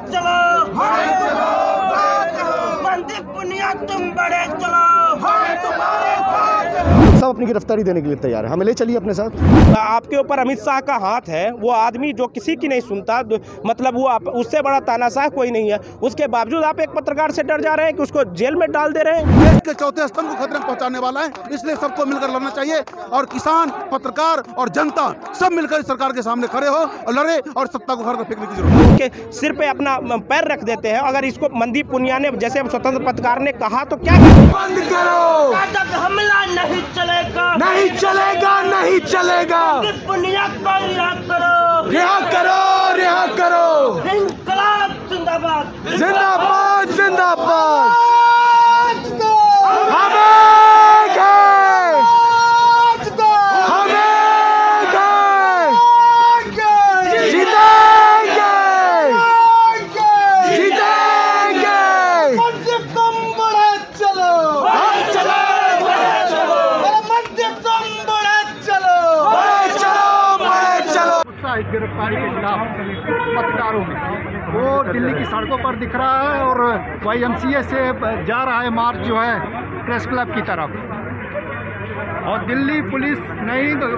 चलो, मंदिर पुनिया तुम बड़े चलो, सब अपनी गिरफ्तारी देने के लिए तैयार है, हमें ले चलिए अपने साथ। आपके ऊपर अमित शाह का हाथ है। वो आदमी जो किसी की नहीं सुनता, मतलब वो उससे बड़ा तानाशाह कोई नहीं है, उसके बावजूद आप एक पत्रकार से डर जा रहे हैं कि उसको जेल में डाल दे रहे हैं। देश के चौथे स्तंभ को खतरे में पहुंचाने वाला है, इसलिए सबको मिलकर लड़ना चाहिए और किसान, पत्रकार और जनता सब मिलकर इस सरकार के सामने खड़े हो और लड़े और सत्ता को घर पर फेंकने की जरूरत है। उनके सिर पे अपना पैर रख देते हैं। अगर इसको मनदीप पुनिया ने जैसे स्वतंत्र पत्रकार ने कहा तो क्या बंद करो, हमला नहीं चलेगा, नहीं चलेगा, नहीं चलेगा। पुनिया को रिहा करो, रिहा करो, रिहा करो। इंकलाब जिंदाबाद, जिंदाबाद, जिंदाबाद। इस गिरफ्तारी के खिलाफ पत्रकारों में वो दिल्ली की सड़कों पर दिख रहा है और YMCA से जा रहा है मार्च जो है प्रेस क्लब की तरफ। और दिल्ली पुलिस नहीं तो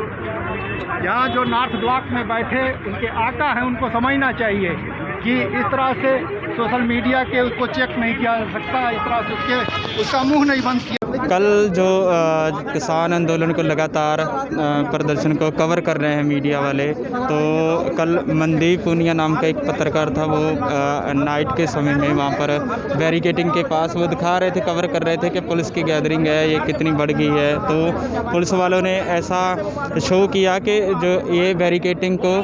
यहाँ जो नॉर्थ ब्लॉक में बैठे उनके आका हैं, उनको समझना चाहिए कि इस तरह से सोशल मीडिया के उसको चेक नहीं किया जा सकता, इस तरह से उसका मुंह नहीं बंद किया। कल जो किसान आंदोलन को लगातार प्रदर्शन को कवर कर रहे हैं मीडिया वाले, तो कल मनदीप पुनिया नाम का एक पत्रकार था, वो नाइट के समय में वहाँ पर बैरिकेडिंग के पास वो दिखा रहे थे, कवर कर रहे थे कि पुलिस की गैदरिंग है, ये कितनी बढ़ गई है। तो पुलिस वालों ने ऐसा शो किया कि जो ये बैरिकेडिंग को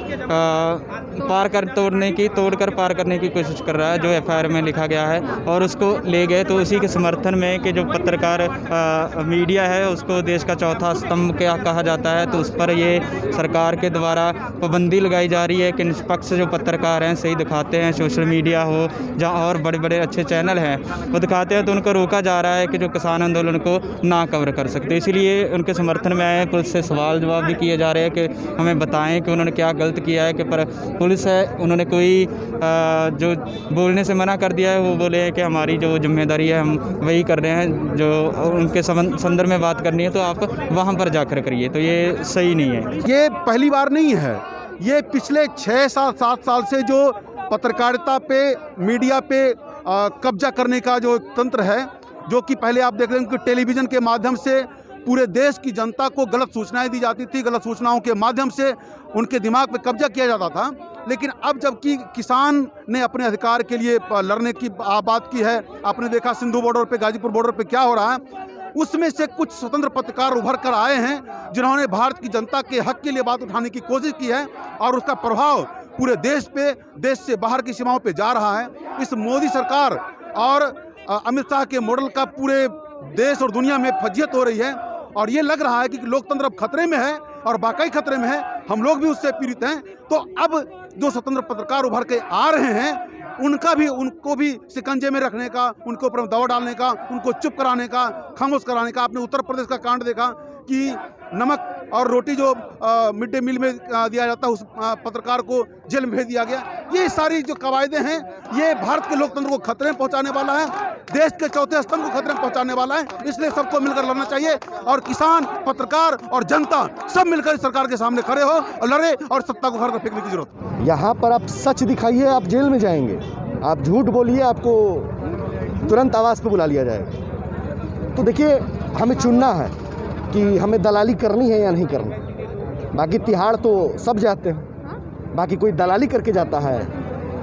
तोड़कर पार करने की कोशिश कर रहा है, जो FIR में लिखा गया है, और उसको ले गए। तो उसी के समर्थन में कि जो पत्रकार मीडिया है उसको देश का चौथा स्तंभ क्या कहा जाता है, तो उस पर ये सरकार के द्वारा पाबंदी लगाई जा रही है कि निष्पक्ष जो पत्रकार हैं, सही दिखाते हैं, सोशल मीडिया हो जहाँ और बड़े बड़े अच्छे चैनल हैं वो दिखाते हैं, तो उनको रोका जा रहा है कि जो किसान आंदोलन को ना कवर कर सकते। इसीलिए उनके समर्थन में आए, पुलिस से सवाल जवाब भी किए जा रहे हैं कि हमें बताएं कि उन्होंने क्या गलत किया है। कि पर पुलिस है, उन्होंने कोई जो बोलने से मना कर दिया है, वो बोले हैं कि हमारी जो जिम्मेदारी है हम वही कर रहे हैं, जो उनके संदर्भ में बात करनी है तो आप वहाँ पर जाकर करिए। तो ये सही नहीं है। ये पहली बार नहीं है, ये पिछले 6-7 साल से जो पत्रकारिता पे, मीडिया पे कब्जा करने का जो तंत्र है, जो कि पहले आप देख रहे हैं कि टेलीविज़न के माध्यम से पूरे देश की जनता को गलत सूचनाएं दी जाती थी, गलत सूचनाओं के माध्यम से उनके दिमाग पे कब्जा किया जाता था। लेकिन अब जबकि किसान ने अपने अधिकार के लिए लड़ने की बात की है, आपने देखा सिंधु बॉर्डर पे, गाजीपुर बॉर्डर पे क्या हो रहा है, उसमें से कुछ स्वतंत्र पत्रकार उभर कर आए हैं जिन्होंने भारत की जनता के हक के लिए बात उठाने की कोशिश की है और उसका प्रभाव पूरे देश पे, देश से बाहर की सीमाओं पे जा रहा है। इस मोदी सरकार और अमित शाह के मॉडल का पूरे देश और दुनिया में फजीहत हो रही है और ये लग रहा है कि लोकतंत्र अब खतरे में है और वाकई खतरे में है, हम लोग भी उससे पीड़ित हैं। तो अब जो स्वतंत्र पत्रकार उभर के आ रहे हैं उनको भी शिकंजे में रखने का, उनके ऊपर दबाव डालने का, उनको चुप कराने का, खामोश कराने का। आपने उत्तर प्रदेश का कांड देखा कि नमक और रोटी जो मिड डे मील में दिया जाता है, उस पत्रकार को जेल में भेज दिया गया। ये सारी जो कवायदे हैं, ये भारत के लोकतंत्र को खतरे में पहुंचाने वाला है, देश के चौथे स्तंभ को खतरे में पहुंचाने वाला है, इसलिए सबको मिलकर लड़ना चाहिए और किसान, पत्रकार और जनता सब मिलकर इस सरकार के सामने खड़े हो और लड़े और सत्ता को घर पर फेंकने की जरूरत है। यहाँ पर आप सच दिखाइए, आप जेल में जाएंगे, आप झूठ बोलिए, आपको तुरंत आवाज़ पे बुला लिया जाएगा। तो देखिए, हमें चुनना है कि हमें दलाली करनी है या नहीं करनी। बाकी तिहाड़ तो सब जाते हैं, बाकी कोई दलाली करके जाता है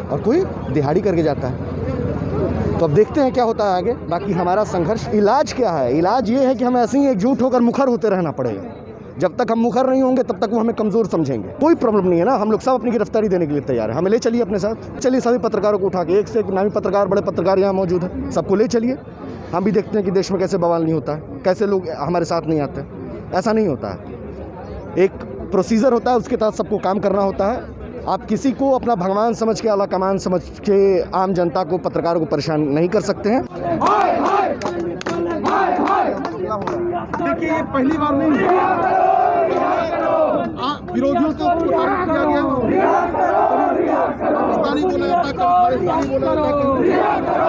और कोई दिहाड़ी करके जाता है। तो अब देखते हैं क्या होता है आगे। बाकी हमारा संघर्ष, इलाज क्या है? इलाज ये है कि हमें ऐसे ही एकजुट होकर मुखर होते रहना पड़ेगा। जब तक हम मुखर नहीं होंगे तब तक वो हमें कमज़ोर समझेंगे। कोई प्रॉब्लम नहीं है ना, हम लोग सब अपनी गिरफ्तारी देने के लिए तैयार है, हमें ले चलिए अपने साथ। चलिए सभी पत्रकारों को उठा के, एक से एक नामी पत्रकार, बड़े पत्रकार यहाँ मौजूद है, सबको ले चलिए। हम भी देखते हैं कि देश में कैसे बवाल नहीं होता है, कैसे लोग हमारे साथ नहीं आते। ऐसा नहीं होता है, एक प्रोसीजर होता है, उसके तहत सबको काम करना होता है। आप किसी को अपना भगवान समझ के, आला कमान समझ के आम जनता को, पत्रकारों को परेशान नहीं कर सकते हैं। देखिए, ये पहली बार नहीं है। विरोधियों को प्रताड़ित किया गया, पाकिस्तानी बोला जाता है, खालिस्तानी बोला जाता है।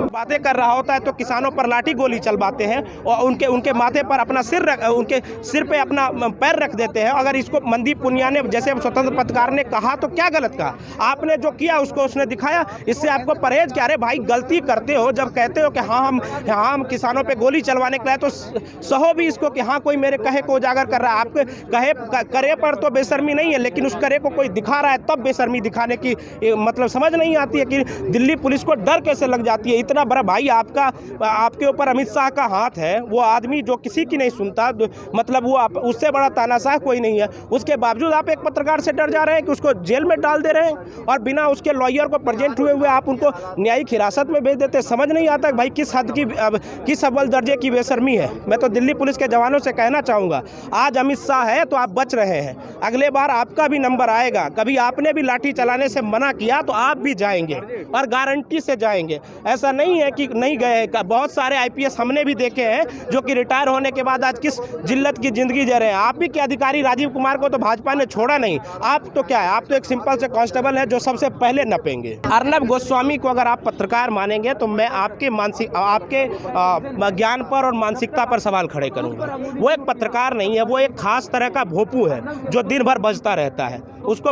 बातें कर रहा होता है तो किसानों पर लाठी गोली चलवाते हैं और उनके माथे पर अपना उनके सिर पे अपना पैर रख देते हैं। अगर इसको मनदीप पुनिया ने, जैसे स्वतंत्र पत्रकार ने कहा, तो क्या गलत कहा? आपने जो किया उसको उसने दिखाया। इससे आपको परहेज क्या? अरे भाई, गलती करते हो जब कहते हो कि हाँ हम किसानों पे गोली चलवाने के लिए, तो सहो भी इसको कि हाँ कोई मेरे कहे को उजागर कर रहा है। आपके करे पर तो बेशर्मी नहीं है, लेकिन उस करे को कोई दिखा रहा है तब बेशर्मी दिखाने की मतलब समझ नहीं आती है कि दिल्ली पुलिस को डर कैसे लग जाती है। इतना बड़ा भाई आपके ऊपर अमित शाह का हाथ है, वो आदमी जो किसी की नहीं सुनता, मतलब वो उससे बड़ा तानाशाह कोई नहीं है। उसके बावजूद आप एक पत्रकार से डर जा रहे हैं कि उसको जेल में डाल दे रहे हैं और बिना उसके लॉयर को प्रेजेंट हुए आप उनको न्यायिक हिरासत में भेज देते। समझ नहीं आता भाई किस हद की, किस अव्वल दर्जे की बेशर्मी है। मैं तो दिल्ली पुलिस के जवानों से कहना चाहूँगा, आज अमित शाह है तो आप बच रहे हैं, अगले बार आपका भी नंबर आएगा। कभी आपने भी लाठी चलाने से मना किया तो आप भी जाएंगे और गारंटी से जाएंगे। ऐसा नहीं है कि नहीं गए। बहुत सारे IPS हमने भी देखे हैं जो कि रिटायर होने के बाद आज किस जिल्लत की ज़िंदगी जी रहे हैं। आप भी के अधिकारी राजीव कुमार को तो भाजपा ने छोड़ा नहीं, आप तो क्या है, आप तो एक सिंपल से कांस्टेबल है जो सबसे पहले नपेंगे। अर्नब गोस्वामी को अगर आप पत्रकार मानेंगे तो मैं आपके ज्ञान पर और मानसिकता पर सवाल खड़े करूंगा। वो एक पत्रकार नहीं है, वो एक खास तरह का भोंपू है जो दिन भर बजता रहता है। उसको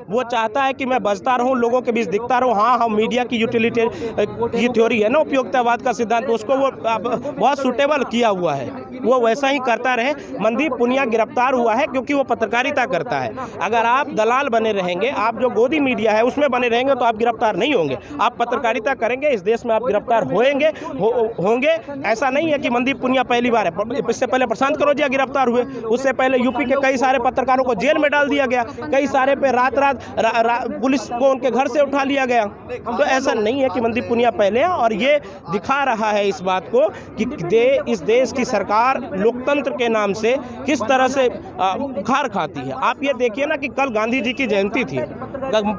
वो चाहता है कि मैं बजता रहूं, लोगों के बीच दिखता रहूं। हाँ, मीडिया की यूटिलिटी की थ्योरी है ना, उपयोगितावाद का सिद्धांत, उसको वो बहुत सूटेबल किया हुआ है, वो वैसा ही करता रहे। मनदीप पुनिया गिरफ्तार हुआ है क्योंकि वो पत्रकारिता करता है। अगर आप दलाल बने रहेंगे, आप जो गोदी मीडिया है उसमें बने रहेंगे तो आप गिरफ्तार नहीं होंगे। आप पत्रकारिता करेंगे, इस देश में आप गिरफ्तार होंगे। ऐसा नहीं है कि मनदीप पुनिया पहली बार है। इससे पहले प्रशांत करोजिया गिरफ्तार हुए, उससे पहले यूपी के कई सारे पत्रकारों को जेल में डाल दिया गया, कई सारे पे रात पुलिस को उनके घर से उठा लिया गया। तो ऐसा नहीं है कि मनदीप पुनिया पहले है, और ये दिखा रहा है इस बात को कि इस देश की सरकार लोकतंत्र के नाम से किस तरह से खार खाती है। आप ये देखिए ना कि कल गांधी जी की जयंती थी,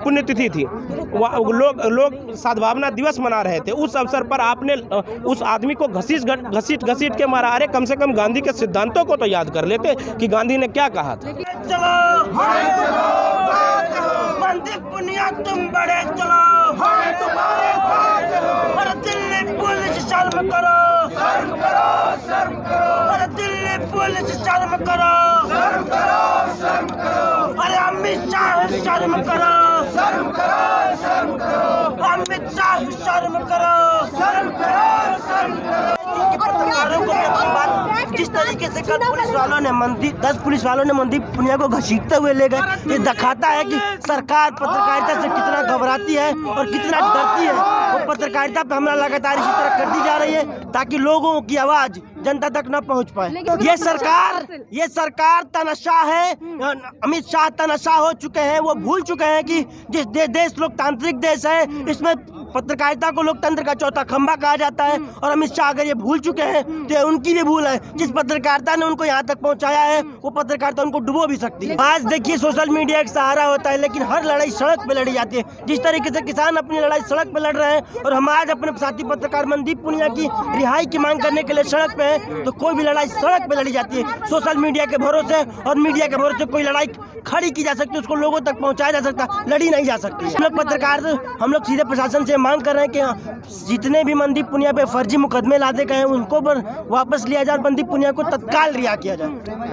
पुण्यतिथि थी, लोग सद्भावना दिवस मना रहे थे। उस अवसर पर आपने उस आदमी को घसीट के मारा। अरे कम से कम गांधी के सिद्धांतों को तो याद कर लेते कि गांधी ने क्या कहा था। मनदीप पुनिया तुम बड़े चलो, और दिल्ली पुलिस शर्म करो, और दिल्ली पुलिस शर्म करो, अरे अमित शाह शर्म करो, अमित शाह शर्म करो। पत्रकारों को जिस तरीके से कल 10 पुलिस वालों ने मनदीप पुनिया को घसीटते हुए ले गए, ये दिखाता है कि सरकार पत्रकारिता से कितना घबराती है और कितना डरती है। वो पत्रकारिता पे हमला लगातार इसी तरह कर दी जा रही है ताकि लोगों की आवाज जनता तक न पहुंच पाए। ये सरकार तानाशाह है, अमित शाह तानाशाह हो चुके हैं। वो भूल चुके हैं कि जिस देश लोकतांत्रिक देश है, इसमें पत्रकारिता को लोकतंत्र का चौथा खंभा कहा जाता है। और अमित शाह अगर ये भूल चुके हैं तो उनकी भी भूल है। जिस पत्रकारिता ने उनको यहाँ तक पहुँचाया है, वो पत्रकारिता उनको डुबो भी सकती है। आज देखिए, सोशल मीडिया एक सहारा होता है, लेकिन हर लड़ाई सड़क पे लड़ी जाती है। जिस तरीके से किसान अपनी लड़ाई सड़क पे लड़ रहे हैं और हम आज अपने साथी पत्रकार मनदीप पुनिया की रिहाई की मांग करने के लिए सड़क पे हैं, तो कोई भी लड़ाई सड़क पे लड़ी जाती है। सोशल मीडिया के भरोसे और मीडिया के भरोसे कोई लड़ाई खड़ी की जा सकती है, उसको लोगों तक पहुँचाया जा सकता, लड़ी नहीं जा सकती। हम लोग पत्रकार, हम लोग सीधे प्रशासन से मांग कर रहे हैं कि जितने भी मनदीप पुनिया पे फर्जी मुकदमे लादे गए हैं उनको वापस लिया जाए, मनदीप पुनिया को तत्काल रिहा किया जाए।